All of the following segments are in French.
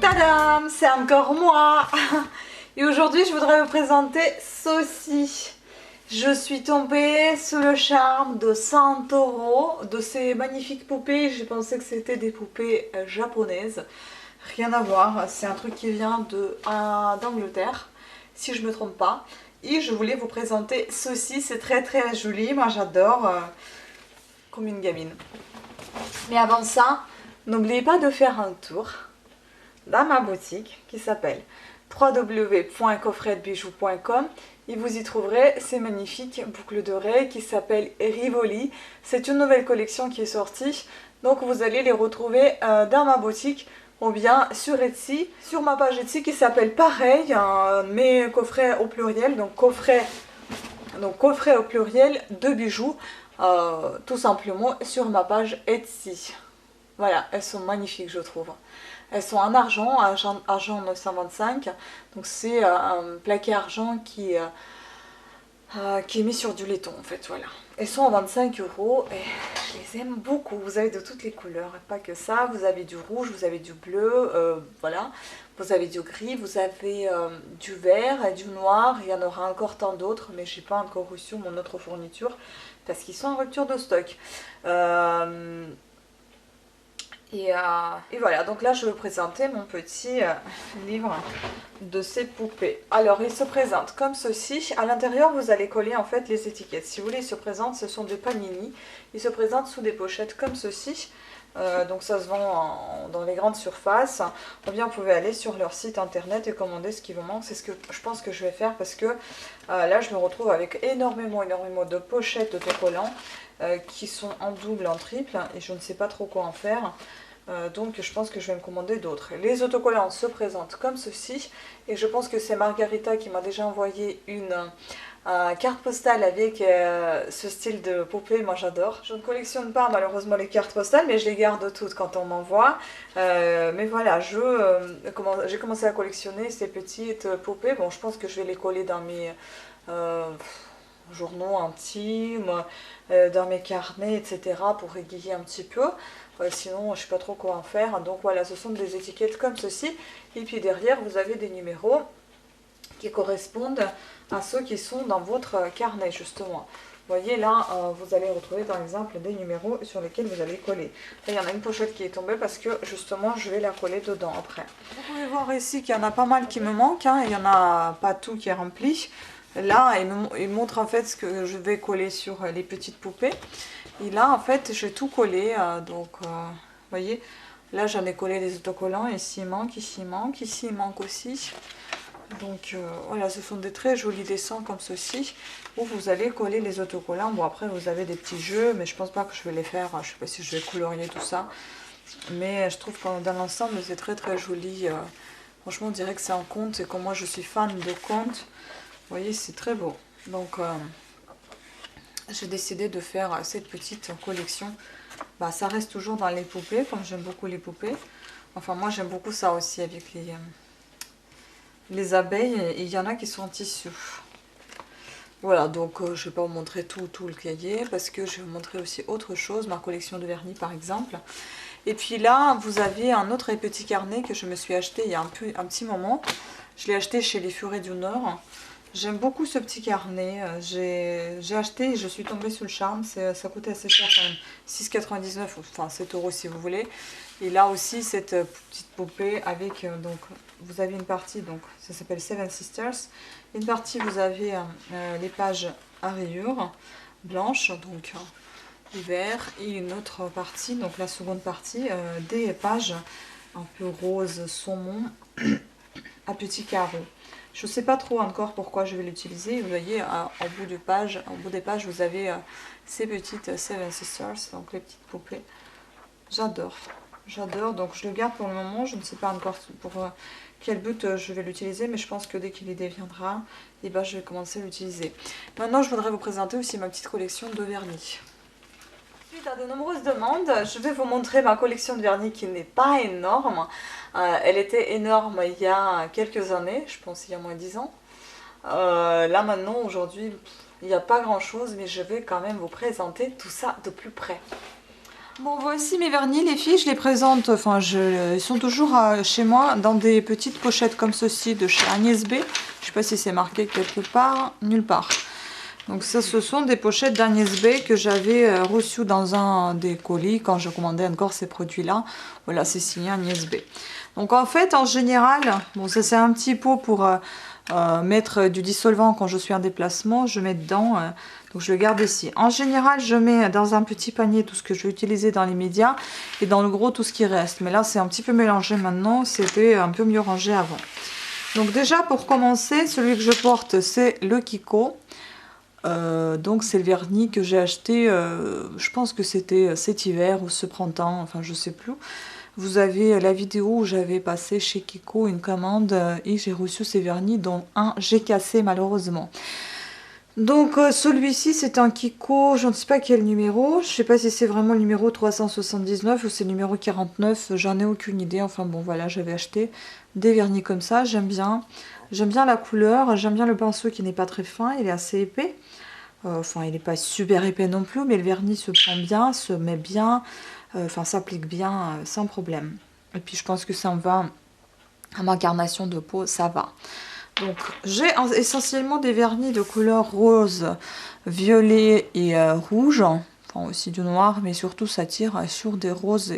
Tadam, c'est encore moi. Et aujourd'hui je voudrais vous présenter Saucy. Je suis tombée sous le charme de Santoro, de ces magnifiques poupées. J'ai pensé que c'était des poupées japonaises. Rien à voir, c'est un truc qui vient d'Angleterre, si je me trompe pas. Et je voulais vous présenter Saucy, c'est très joli, moi j'adore, comme une gamine. Mais avant ça, n'oubliez pas de faire un tour dans ma boutique qui s'appelle www.coffretdebijou.com et vous y trouverez ces magnifiques boucles d'oreilles qui s'appellent Rivoli. C'est une nouvelle collection qui est sortie, donc vous allez les retrouver dans ma boutique ou bien sur Etsy, sur ma page Etsy qui s'appelle pareil, mais coffret au pluriel, donc coffret au pluriel de bijoux, tout simplement sur ma page Etsy. Voilà, elles sont magnifiques je trouve. Elles sont en argent 925, donc c'est un plaqué argent qui est mis sur du laiton en fait, voilà. Elles sont à 25 € et je les aime beaucoup. Vous avez de toutes les couleurs, pas que ça, vous avez du rouge, vous avez du bleu, voilà. Vous avez du gris, vous avez du vert et du noir, il y en aura encore tant d'autres, mais j'ai pas encore reçu mon autre fourniture parce qu'ils sont en rupture de stock. Et voilà, donc là je vais vous présenter mon petit livre de ces poupées. Alors il se présente comme ceci. À l'intérieur vous allez coller en fait les étiquettes. Si vous voulez, il se présente, ce sont des panini. Il se présente sous des pochettes comme ceci. Donc ça se vend dans les grandes surfaces. Ou bien vous pouvez aller sur leur site internet et commander ce qui vous manque. C'est ce que je pense que je vais faire parce que là je me retrouve avec énormément de pochettes d'autocollants qui sont en double, en triple, et je ne sais pas trop quoi en faire. Donc je pense que je vais me commander d'autres. Les autocollants se présentent comme ceci, et je pense que c'est Margarita qui m'a déjà envoyé une carte postale avec ce style de poupée. Moi j'adore. Je ne collectionne pas malheureusement les cartes postales, mais je les garde toutes quand on m'envoie. Mais voilà, j'ai commencé à collectionner ces petites poupées. Bon, je pense que je vais les coller dans mes journaux intimes, dans mes carnets, etc. pour égayer un petit peu. Sinon, je ne sais pas trop quoi en faire. Donc voilà, ce sont des étiquettes comme ceci. Et puis derrière, vous avez des numéros qui correspondent à ceux qui sont dans votre carnet, justement. Vous voyez, là, vous allez retrouver par exemple des numéros sur lesquels vous allez coller. Là, il y en a une pochette qui est tombée parce que justement, je vais la coller dedans après. Vous pouvez voir ici qu'il y en a pas mal qui me manquent, hein. Il n'y en a pas tout qui est rempli. Là, il montre en fait ce que je vais coller sur les petites poupées. Et là, en fait, j'ai tout collé. Donc, vous voyez, là, j'en ai collé des autocollants. Ici, il manque, ici, il manque. Ici, il manque aussi. Donc, voilà, ce sont des très jolis dessins comme ceci, où vous allez coller les autocollants. Bon, après, vous avez des petits jeux, mais je pense pas que je vais les faire. Je sais pas si je vais colorier tout ça. Mais je trouve que dans l'ensemble, c'est très joli. Franchement, on dirait que c'est un conte. Et comme moi, je suis fan de contes. Vous voyez, c'est très beau. Donc, j'ai décidé de faire cette petite collection. Bah, ça reste toujours dans les poupées, comme j'aime beaucoup les poupées. Enfin, moi, j'aime beaucoup ça aussi avec les abeilles. Et il y en a qui sont en tissu. Voilà, donc je ne vais pas vous montrer tout le cahier parce que je vais vous montrer aussi autre chose. Ma collection de vernis, par exemple. Et puis là, vous avez un autre petit carnet que je me suis acheté il y a un petit moment. Je l'ai acheté chez les Furets du Nord. J'aime beaucoup ce petit carnet, j'ai acheté et je suis tombée sous le charme, ça coûtait assez cher quand même, 6,99 €, enfin 7 € si vous voulez. Et là aussi cette petite poupée avec, donc vous avez une partie, donc ça s'appelle Seven Sisters, une partie vous avez les pages à rayures blanches, donc vert, et une autre partie, donc la seconde partie, des pages un peu rose saumon à petits carreaux. Je ne sais pas trop encore pourquoi je vais l'utiliser. Vous voyez, au bout des pages, vous avez ces petites Seven Sisters, donc les petites poupées. J'adore, donc je le garde pour le moment. Je ne sais pas encore pour quel but je vais l'utiliser, mais je pense que dès qu'il y viendra, et ben, je vais commencer à l'utiliser. Maintenant, je voudrais vous présenter aussi ma petite collection de vernis. Suite à de nombreuses demandes, je vais vous montrer ma collection de vernis qui n'est pas énorme. Elle était énorme il y a quelques années, je pense il y a moins de 10 ans. Là maintenant, aujourd'hui, il n'y a pas grand chose, mais je vais quand même vous présenter tout ça de plus près. Bon, voici mes vernis, les filles, je les présente, enfin, ils sont toujours chez moi dans des petites pochettes comme ceci de chez Agnès B. Je sais pas si c'est marqué quelque part, nulle part. Donc ça, ce sont des pochettes d'Agnès B que j'avais reçues dans un des colis quand je commandais encore ces produits-là. Voilà, c'est signé Agnès B. Donc en fait, en général, bon, ça c'est un petit pot pour mettre du dissolvant quand je suis en déplacement. Je mets dedans, donc je le garde ici. En général, je mets dans un petit panier tout ce que je vais utiliser dans les médias et dans le gros tout ce qui reste. Mais là, c'est un petit peu mélangé maintenant. C'était un peu mieux rangé avant. Donc déjà, pour commencer, celui que je porte, c'est le Kiko. Donc c'est le vernis que j'ai acheté, je pense que c'était cet hiver ou ce printemps, enfin je sais plus. Vous avez la vidéo où j'avais passé chez Kiko une commande et j'ai reçu ces vernis dont un j'ai cassé malheureusement. Donc celui-ci c'est un Kiko, je ne sais pas quel numéro, je sais pas si c'est vraiment le numéro 379 ou c'est le numéro 49, j'en ai aucune idée. Enfin bon voilà, j'avais acheté des vernis comme ça, j'aime bien la couleur, j'aime bien le pinceau qui n'est pas très fin, il est assez épais. Enfin il n'est pas super épais non plus, mais le vernis se prend bien, se met bien, enfin s'applique bien sans problème. Et puis je pense que ça me va à ma carnation de peau, ça va. Donc j'ai essentiellement des vernis de couleur rose, violet et rouge, enfin aussi du noir, mais surtout ça tire sur des roses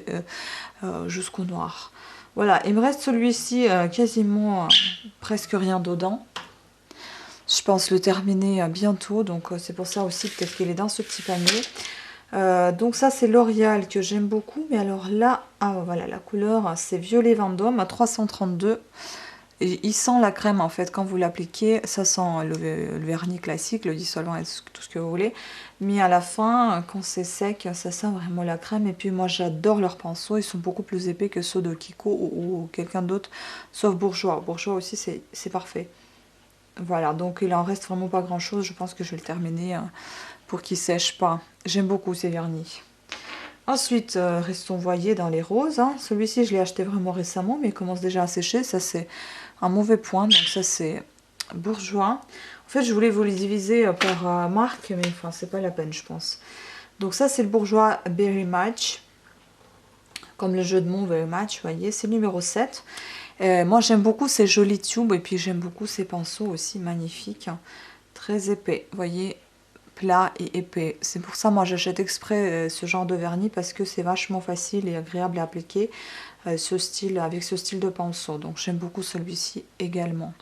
jusqu'au noir. Voilà, il me reste celui-ci quasiment presque rien dedans. Je pense le terminer bientôt, donc c'est pour ça aussi peut-être qu'il est dans ce petit panier. Donc ça c'est L'Oréal que j'aime beaucoup, mais alors là, ah voilà, la couleur c'est violet Vendôme à 332. Et il sent la crème en fait quand vous l'appliquez, ça sent le vernis classique, le dissolvant et tout ce que vous voulez. Mais à la fin, quand c'est sec, ça sent vraiment la crème. Et puis moi j'adore leurs pinceaux, ils sont beaucoup plus épais que ceux de Kiko ou quelqu'un d'autre, sauf Bourjois. Bourjois aussi c'est parfait. Voilà, donc il en reste vraiment pas grand chose, je pense que je vais le terminer pour qu'il sèche pas. J'aime beaucoup ces vernis. Ensuite, restons voyez dans les roses. Hein. Celui-ci, je l'ai acheté vraiment récemment, mais il commence déjà à sécher. Ça, c'est un mauvais point. Donc ça, c'est Bourjois. En fait, je voulais vous les diviser par marque, mais enfin, c'est pas la peine, je pense. Donc ça, c'est le Bourjois Berry Match. Comme le jeu de mots Berry Match, vous voyez. C'est le numéro 7. Moi, j'aime beaucoup ces jolis tubes. Et puis, j'aime beaucoup ces pinceaux aussi magnifiques. Hein. Très épais, vous voyez, plat et épais. C'est pour ça moi j'achète exprès ce genre de vernis parce que c'est vachement facile et agréable à appliquer avec ce style de pinceau. Donc j'aime beaucoup celui-ci également.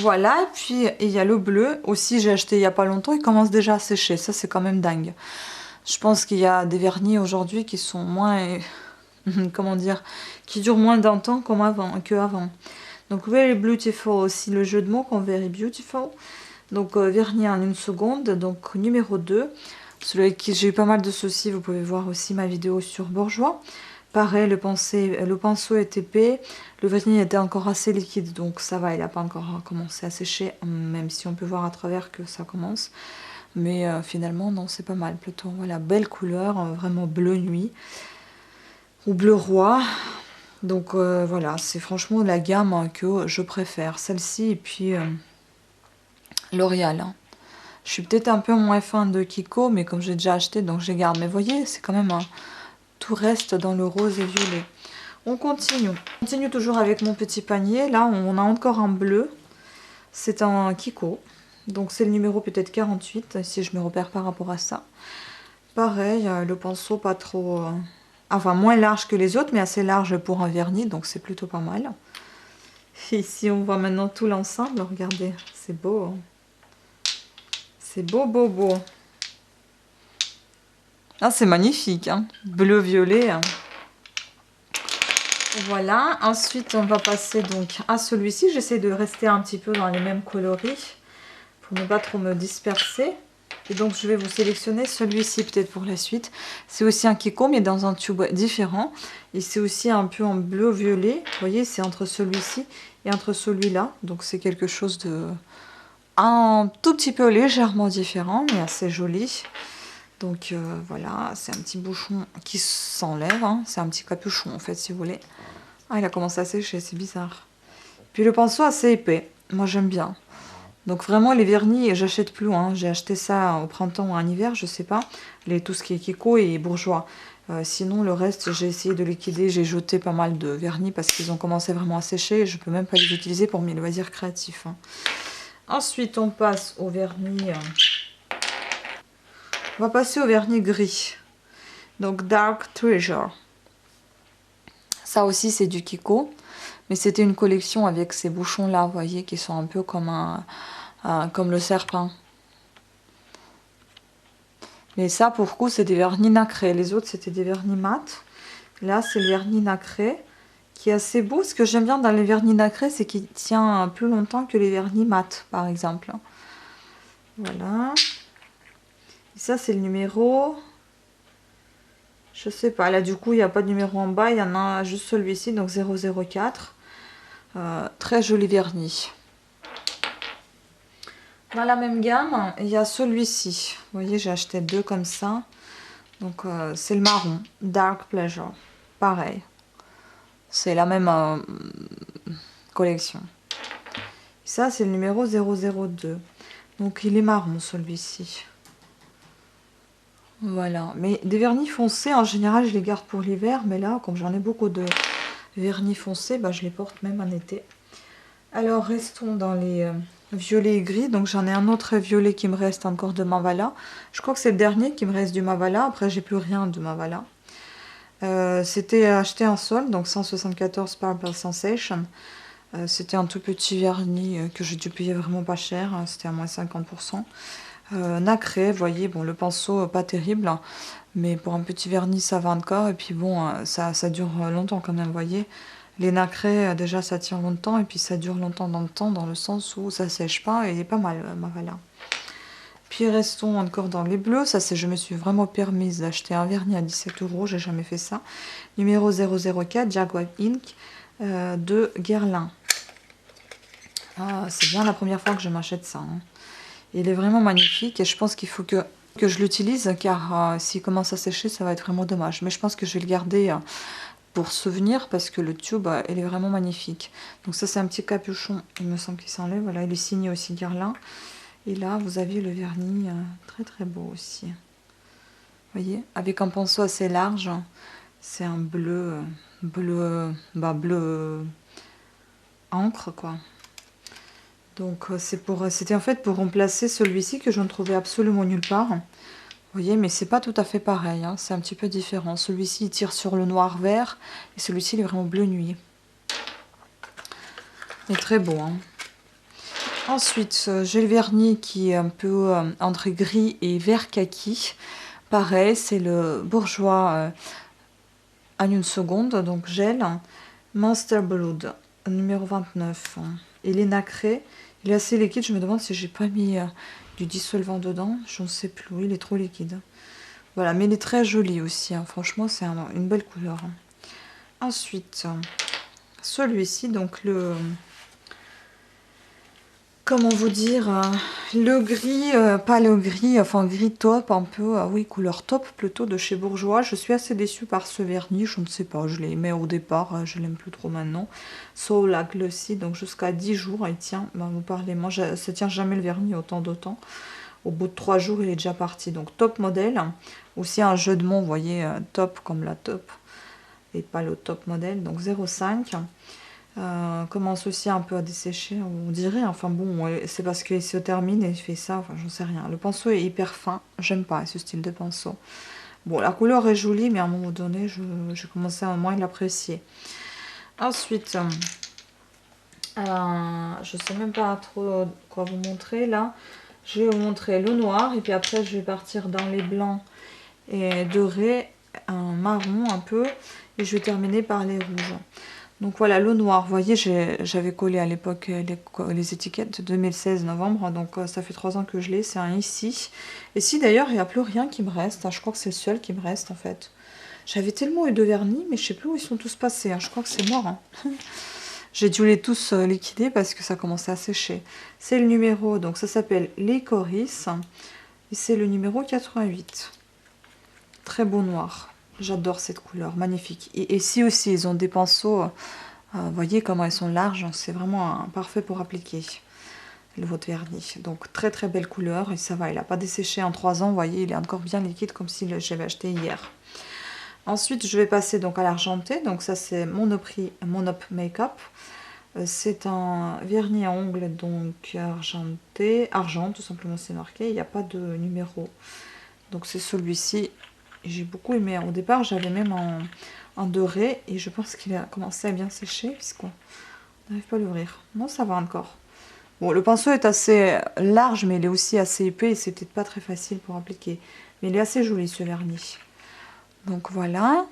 Voilà, et puis il y a le bleu aussi, j'ai acheté il n'y a pas longtemps, il commence déjà à sécher, ça c'est quand même dingue. Je pense qu'il y a des vernis aujourd'hui qui sont moins, comment dire, qui durent moins d'un temps qu'avant. Donc Very Beautiful aussi, le jeu de mots qu'on Very Beautiful. Donc vernis en une seconde, donc numéro 2. Celui avec qui j'ai eu pas mal de soucis, vous pouvez voir aussi ma vidéo sur Bourjois. Pareil, le pinceau est épais, le vernis était encore assez liquide, donc ça va, il n'a pas encore commencé à sécher, même si on peut voir à travers que ça commence. Mais finalement, non, c'est pas mal plutôt. Voilà, belle couleur, vraiment bleu nuit, ou bleu roi. Donc voilà, c'est franchement la gamme que je préfère, celle-ci et puis L'Oréal. Hein. Je suis peut-être un peu moins fan de Kiko, mais comme j'ai déjà acheté, donc je les garde. Mais vous voyez, c'est quand même tout reste dans le rose et violet. On continue. On continue toujours avec mon petit panier. Là, on a encore un bleu. C'est un Kiko. Donc c'est le numéro peut-être 48, si je me repère par rapport à ça. Pareil, le pinceau pas trop... enfin, moins large que les autres, mais assez large pour un vernis, donc c'est plutôt pas mal. Et ici, on voit maintenant tout l'ensemble. Regardez, c'est beau. Hein. C'est beau, beau, beau. Ah, c'est magnifique, hein. Bleu-violet. Hein. Voilà. Ensuite, on va passer donc à celui-ci. J'essaie de rester un petit peu dans les mêmes coloris pour ne pas trop me disperser. Et donc, je vais vous sélectionner celui-ci peut-être pour la suite. C'est aussi un Kiko, mais dans un tube différent. Et c'est aussi un peu en bleu-violet. Vous voyez, c'est entre celui-ci et entre celui-là. Donc, c'est quelque chose de... un tout petit peu légèrement différent, mais assez joli. Donc voilà, c'est un petit bouchon qui s'enlève. Hein. C'est un petit capuchon en fait, si vous voulez. Ah, il a commencé à sécher, c'est bizarre. Puis le pinceau assez épais. Moi, j'aime bien. Donc vraiment les vernis, j'achète plus, hein. J'ai acheté ça au printemps ou en hiver, je sais pas. Tout ce qui est Kiko et Bourjois. Sinon le reste, j'ai essayé de liquider, j'ai jeté pas mal de vernis parce qu'ils ont commencé vraiment à sécher. Et je peux même pas les utiliser pour mes loisirs créatifs, hein. Ensuite on passe au vernis. On va passer au vernis gris. Donc Dark Treasure. Ça aussi c'est du Kiko. Mais c'était une collection avec ces bouchons là, vous voyez, qui sont un peu comme comme le serpent. Mais ça, pour le coup, c'est des vernis nacrés. Les autres, c'était des vernis mat. Là, c'est le vernis nacré qui est assez beau. Ce que j'aime bien dans les vernis nacrés, c'est qu'il tient plus longtemps que les vernis mat, par exemple. Voilà. Et ça, c'est le numéro... Je sais pas. Là, du coup, il n'y a pas de numéro en bas. Il y en a juste celui-ci, donc 004. Très joli vernis. Dans la même gamme, il y a celui-ci. Vous voyez, j'ai acheté deux comme ça. Donc, c'est le marron. Dark Pleasure. Pareil. C'est la même collection. Ça, c'est le numéro 002. Donc, il est marron, celui-ci. Voilà. Mais des vernis foncés, en général, je les garde pour l'hiver. Mais là, comme j'en ai beaucoup de vernis foncés, bah, je les porte même en été. Alors, restons dans les violets et gris. Donc, j'en ai un autre violet qui me reste encore de Mavala. Je crois que c'est le dernier qui me reste du Mavala. Après, j'ai plus rien de Mavala. C'était acheté en solde, donc 174 Purple Sensation. C'était un tout petit vernis que j'ai dû payer vraiment pas cher. C'était à moins 50%. Nacré, vous voyez, bon, le pinceau, pas terrible. Mais pour un petit vernis, ça va encore. Et puis bon, ça dure longtemps quand même, vous voyez. Les nacrés, déjà, ça tient longtemps. Et puis ça dure longtemps dans le temps, dans le sens où ça sèche pas. Et il est pas mal, Mavala. Puis restons encore dans les bleus. Ça, c'est, je me suis vraiment permise d'acheter un vernis à 17 €. J'ai jamais fait ça. Numéro 004, Jaguar Ink de Guerlain. Ah, c'est bien la première fois que je m'achète ça, hein. Il est vraiment magnifique et je pense qu'il faut que je l'utilise car s'il commence à sécher, ça va être vraiment dommage. Mais je pense que je vais le garder pour souvenir parce que le tube, il est vraiment magnifique. Donc ça, c'est un petit capuchon, il me semble qu'il s'enlève. Voilà, il est signé aussi Guerlain. Et là, vous avez le vernis très très beau aussi. Vous voyez, avec un pinceau assez large. C'est un bleu, bleu encre, quoi. Donc, c'était en fait pour remplacer celui-ci que je ne trouvais absolument nulle part. Vous voyez, mais c'est pas tout à fait pareil, hein. C'est un petit peu différent. Celui-ci, il tire sur le noir-vert. Et celui-ci, il est vraiment bleu nuit. Il est très beau, hein. Ensuite, j'ai le vernis qui est un peu entre gris et vert kaki. Pareil, c'est le Bourjois en une seconde, donc gel. Monster Blood, numéro 29. Il est nacré, il est assez liquide. Je me demande si j'ai pas mis du dissolvant dedans. Je ne sais plus, il est trop liquide. Voilà, mais il est très joli aussi, hein. Franchement, c'est une belle couleur. Ensuite, celui-ci, donc le... Comment vous dire, le gris, pas le gris, enfin gris top un peu, oui, couleur top plutôt de chez Bourjois. Je suis assez déçue par ce vernis, je ne sais pas, je l'aimais au départ, je l'aime plus trop maintenant. Soul la Glossy, donc jusqu'à 10 jours, il tient, ben, vous parlez, moi ça tient jamais le vernis autant de temps. Au bout de 3 jours, il est déjà parti, donc top modèle. Aussi un jeu de mots, vous voyez, top comme la top, et pas le top modèle, donc 0,5. Commence aussi un peu à dessécher, on dirait, enfin bon, c'est parce qu'il se termine et il fait ça, enfin j'en sais rien. Le pinceau est hyper fin, j'aime pas ce style de pinceau. Bon, la couleur est jolie, mais à un moment donné, j'ai commencé à moins l'apprécier. Ensuite, je sais même pas trop quoi vous montrer là. Je vais vous montrer le noir et puis après je vais partir dans les blancs et dorés, un marron un peu, et je vais terminer par les rouges. Donc voilà, le noir, vous voyez, j'avais collé à l'époque les étiquettes 2016 novembre, donc ça fait 3 ans que je l'ai, c'est un ici. Et si d'ailleurs, il n'y a plus rien qui me reste, hein, je crois que c'est le seul qui me reste en fait. J'avais tellement eu de vernis, mais je sais plus où ils sont tous passés, hein, je crois que c'est mort. Hein. J'ai dû les tous liquider parce que ça commençait à sécher. C'est le numéro, donc ça s'appelle Licorice, et c'est le numéro 88. Très beau noir. J'adore cette couleur, magnifique. Et ici aussi, ils ont des pinceaux, vous voyez comment ils sont larges, c'est vraiment parfait pour appliquer. votre vernis. Donc très très belle couleur et ça va, il n'a pas desséché en 3 ans, vous voyez, il est encore bien liquide comme si j'avais acheté hier. Ensuite, je vais passer donc à l'argenté. Donc ça, c'est Monop Makeup. C'est un vernis à ongles donc argenté. Argent, tout simplement, c'est marqué. Il n'y a pas de numéro. Donc c'est celui-ci. J'ai beaucoup aimé. Au départ, j'avais même en doré. Et je pense qu'il a commencé à bien sécher. Puisqu'on n'arrive pas à l'ouvrir. Non, ça va encore. Bon, le pinceau est assez large, mais il est aussi assez épais. Et c'est peut-être pas très facile pour appliquer. Mais il est assez joli, ce vernis. Donc voilà,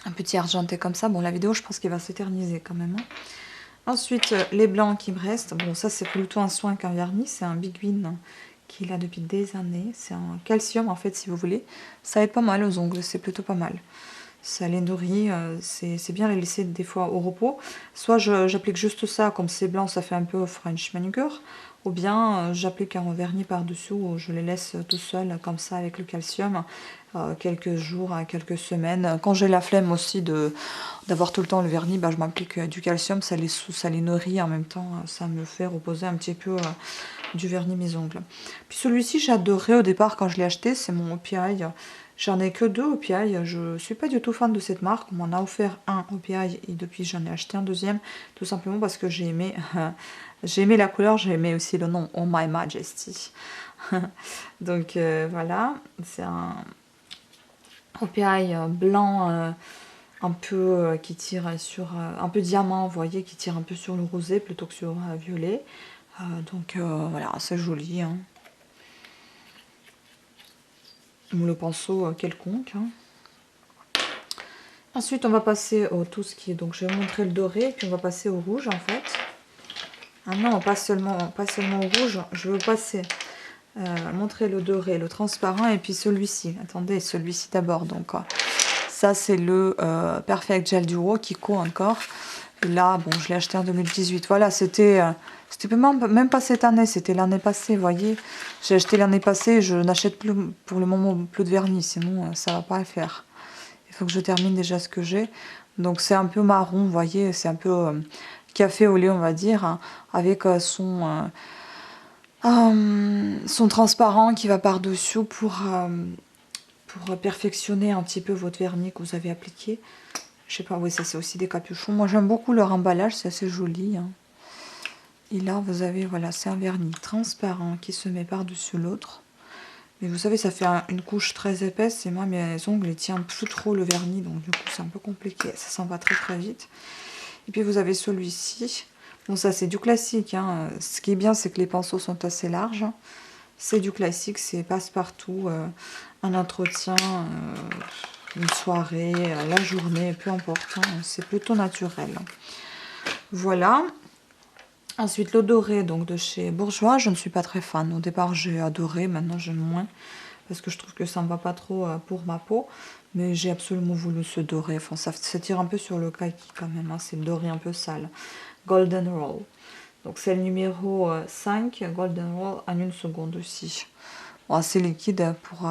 un petit argenté comme ça. Bon, la vidéo, je pense qu'il va s'éterniser quand même. Hein. Ensuite, les blancs qui me restent. Bon, ça, c'est plutôt un soin qu'un vernis. C'est un Big Win qu'il a depuis des années. C'est un calcium, en fait, si vous voulez. Ça aide pas mal aux ongles, c'est plutôt pas mal. Ça les nourrit, c'est bien les laisser des fois au repos. Soit j'applique juste ça, comme c'est blanc, ça fait un peu French manicure. Ou bien j'applique un vernis par-dessous, ou je les laisse tout seuls, comme ça, avec le calcium. Quelques jours, quelques semaines. Quand j'ai la flemme aussi d'avoir tout le temps le vernis, bah, je m'applique du calcium, ça les nourrit en même temps, ça me fait reposer un petit peu du vernis mes ongles. Puis celui-ci, j'ai adoré au départ quand je l'ai acheté, c'est mon OPI. J'en ai que 2 OPI, je suis pas du tout fan de cette marque, on m'en a offert un OPI et depuis j'en ai acheté un deuxième, tout simplement parce que j'ai aimé, j'ai aimé la couleur, j'ai aimé aussi le nom Oh My Majesty. Donc voilà, c'est un OPI blanc un peu qui tire sur un peu diamant, vous voyez, qui tire un peu sur le rosé plutôt que sur violet. Donc voilà, c'est joli. Hein. Le pinceau quelconque. Hein. Ensuite, on va passer au tout ce qui est. Donc, je vais vous montrer le doré, puis on va passer au rouge en fait. Ah non, pas seulement au rouge. Je vais vous passer montrer le doré, le transparent et puis celui-ci. Attendez, celui-ci d'abord. Donc, ça, c'est le Perfect Gel Duo Kiko encore. Et là, bon, je l'ai acheté en 2018. Voilà, c'était même pas cette année, c'était l'année passée, vous voyez. J'ai acheté l'année passée, je n'achète plus pour le moment plus de vernis, sinon ça va pas le faire. Il faut que je termine déjà ce que j'ai. Donc c'est un peu marron, vous voyez, c'est un peu café au lait, on va dire, hein, avec son transparent qui va par-dessus pour perfectionner un petit peu votre vernis que vous avez appliqué. Je sais pas, oui, ça c'est aussi des capuchons. Moi j'aime beaucoup leur emballage, c'est assez joli. Hein. Et là vous avez, voilà, c'est un vernis transparent qui se met par-dessus l'autre. Mais vous savez, ça fait une couche très épaisse et moi mes ongles ils tiennent plus trop le vernis, donc du coup c'est un peu compliqué. Ça s'en va très très vite. Et puis vous avez celui-ci. Bon, ça c'est du classique. Hein. Ce qui est bien, c'est que les pinceaux sont assez larges. C'est du classique, c'est passe-partout, un entretien, une soirée, la journée, peu importe. Hein. C'est plutôt naturel. Voilà. Ensuite, l'eau dorée donc de chez Bourjois. Je ne suis pas très fan. Au départ, j'ai adoré. Maintenant, j'aime moins. Parce que je trouve que ça ne va pas trop pour ma peau. Mais j'ai absolument voulu ce doré. Enfin, ça tire un peu sur le kaki quand même. Hein. C'est le doré un peu sale. Golden Roll. Donc c'est le numéro 5, Golden Roll en 1 seconde aussi. Bon, assez liquide pour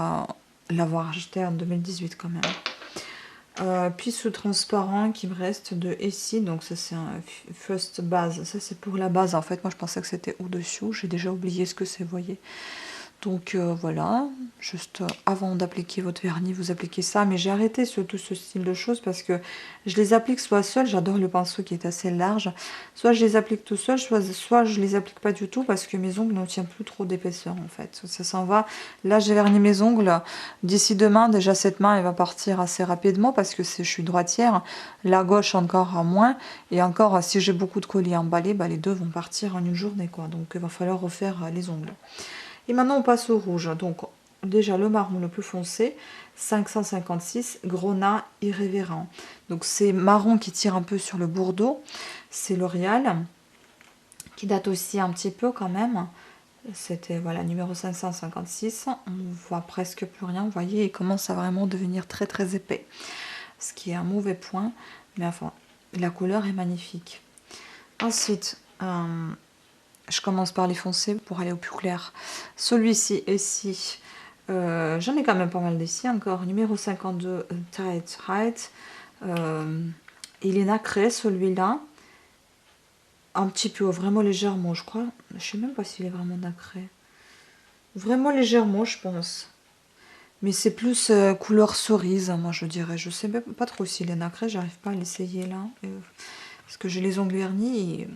l'avoir acheté en 2018 quand même. Puis ce transparent qui me reste de Essie, donc ça c'est un First Base. Ça c'est pour la base en fait, moi je pensais que c'était au-dessus. J'ai déjà oublié ce que c'est, vous voyez. Donc voilà, juste avant d'appliquer votre vernis, vous appliquez ça. Mais j'ai arrêté tout ce style de choses parce que je les applique soit seul, j'adore le pinceau qui est assez large, soit je les applique tout seul, soit je les applique pas du tout parce que mes ongles n'en tiennent plus trop d'épaisseur en fait. Ça s'en va. Là j'ai verni mes ongles, d'ici demain déjà cette main elle va partir assez rapidement parce que je suis droitière, la gauche encore à moins, et encore si j'ai beaucoup de colis emballés, bah, les deux vont partir en une journée quoi, donc il va falloir refaire les ongles. Et maintenant on passe au rouge, donc déjà le marron le plus foncé, 556, Grenat Irrévérent. Donc c'est marron qui tire un peu sur le Bordeaux, c'est L'Oréal, qui date aussi un petit peu quand même. C'était voilà numéro 556, on voit presque plus rien, vous voyez, il commence à vraiment devenir très très épais. Ce qui est un mauvais point, mais enfin, la couleur est magnifique. Ensuite, je commence par les foncés pour aller au plus clair. Celui-ci ici, j'en ai quand même pas mal d'ici encore. Numéro 52, Tight Height. Il est nacré celui-là. Un petit peu, vraiment légèrement je crois. Je sais même pas s'il est vraiment nacré. Vraiment légèrement, je pense. Mais c'est plus couleur cerise, moi je dirais. Je sais même pas trop s'il est nacré, j'arrive pas à l'essayer là. Parce que j'ai les ongles vernis et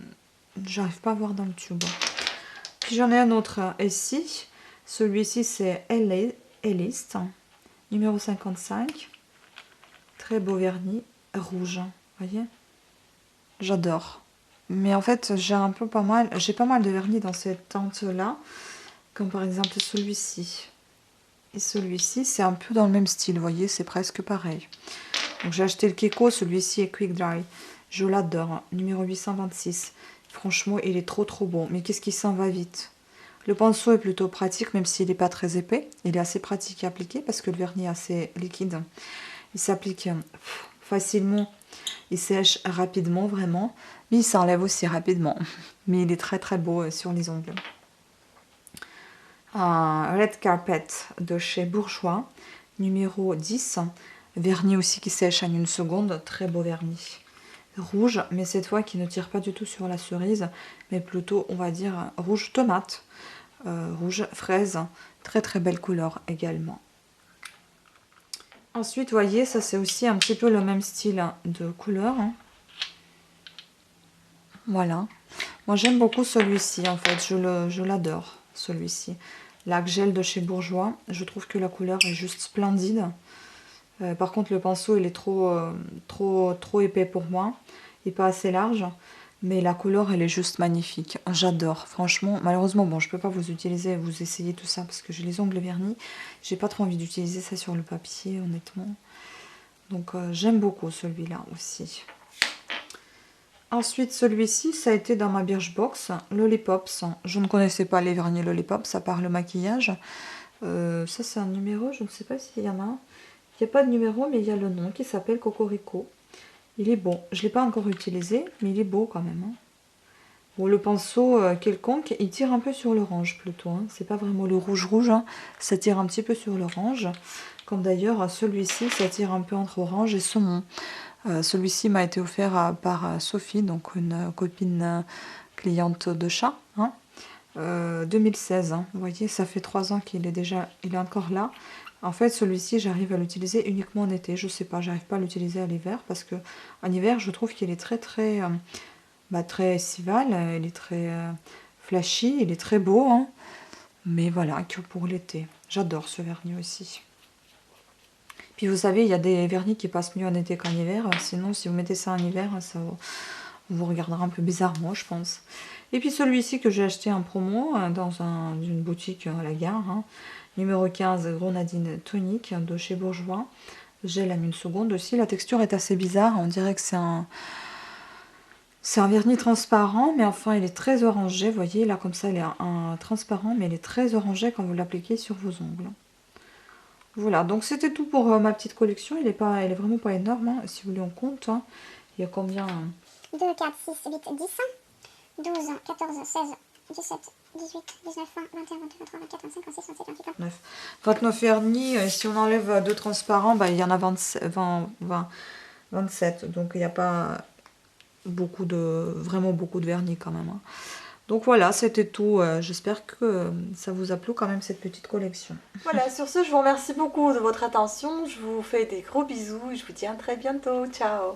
j'arrive pas à voir dans le tube. Puis j'en ai un autre ici. Celui-ci c'est Elist, numéro 55. Très beau vernis, rouge, voyez. J'adore. Mais en fait, j'ai pas mal de vernis dans cette teinte-là. Comme par exemple celui-ci. Et celui-ci, c'est un peu dans le même style, vous voyez, c'est presque pareil. Donc j'ai acheté le Kiko, celui-ci est Quick Dry. Je l'adore, numéro 826. Franchement, il est trop beau. Mais qu'est-ce qui s'en va vite? Le pinceau est plutôt pratique, même s'il n'est pas très épais. Il est assez pratique à appliquer parce que le vernis est assez liquide. Il s'applique facilement. Il sèche rapidement, vraiment. Mais il s'enlève aussi rapidement. Mais il est très beau sur les ongles. Un Red Carpet de chez Bourjois, numéro 10. Vernis aussi qui sèche en une seconde. Très beau vernis. Rouge, mais cette fois qui ne tire pas du tout sur la cerise, mais plutôt, on va dire, rouge tomate. Rouge fraise. Très belle couleur également. Ensuite, vous voyez, ça c'est aussi un petit peu le même style de couleur. Voilà. Moi j'aime beaucoup celui-ci en fait, je l'adore celui-ci. Lac Gel de chez Bourjois, je trouve que la couleur est juste splendide. Par contre le pinceau il est trop épais pour moi, et pas assez large. Mais la couleur elle est juste magnifique, j'adore franchement. Malheureusement bon je peux pas vous essayer tout ça parce que j'ai les ongles vernis. J'ai pas trop envie d'utiliser ça sur le papier honnêtement. Donc j'aime beaucoup celui-là aussi. Ensuite, celui-ci, ça a été dans ma Birchbox, Lollipops. Je ne connaissais pas les vernis Lollipops, à part le maquillage. Ça, c'est un numéro, je ne sais pas s'il y en a un. Il n'y a pas de numéro, mais il y a le nom qui s'appelle Cocorico. Il est beau. Je ne l'ai pas encore utilisé, mais il est beau quand même. Bon, le pinceau quelconque, il tire un peu sur l'orange plutôt. C'est pas vraiment le rouge, ça tire un petit peu sur l'orange. Comme d'ailleurs, celui-ci, ça tire un peu entre orange et saumon. Celui-ci m'a été offert par Sophie, donc une copine cliente de chat. 2016, vous voyez, ça fait 3 ans qu'il est encore là. En fait, celui-ci, j'arrive à l'utiliser uniquement en été. Je sais pas, j'arrive pas à l'utiliser à l'hiver parce que en hiver, je trouve qu'il est très estival. Il est très flashy, il est très beau. Mais voilà, que pour l'été. J'adore ce vernis aussi. Puis vous savez, il y a des vernis qui passent mieux en été qu'en hiver. Sinon, si vous mettez ça en hiver, ça vous regardera un peu bizarrement, je pense. Et puis celui-ci que j'ai acheté en promo dans une boutique à la gare. Numéro 15, Grenadine Tonique de chez Bourjois. Gel en une seconde aussi. La texture est assez bizarre. On dirait que c'est un vernis transparent, mais enfin il est très orangé. Vous voyez, là comme ça, il est un transparent, mais il est très orangé quand vous l'appliquez sur vos ongles. Voilà, donc c'était tout pour ma petite collection. Elle est vraiment pas énorme, si vous voulez on compte. Il y a combien 2, 4, 6, 8, 10, 12, 14, 16, 17, 18, 19, 20, 21, 22, 23, 24, 25, 26, 27, 28, 29. 29 vernis, si on enlève 2 transparents, il y en a 27. Donc il n'y a pas vraiment beaucoup de vernis quand même. Donc voilà, c'était tout. J'espère que ça vous a plu quand même cette petite collection. Voilà, sur ce, je vous remercie beaucoup de votre attention. Je vous fais des gros bisous et je vous dis à très bientôt. Ciao!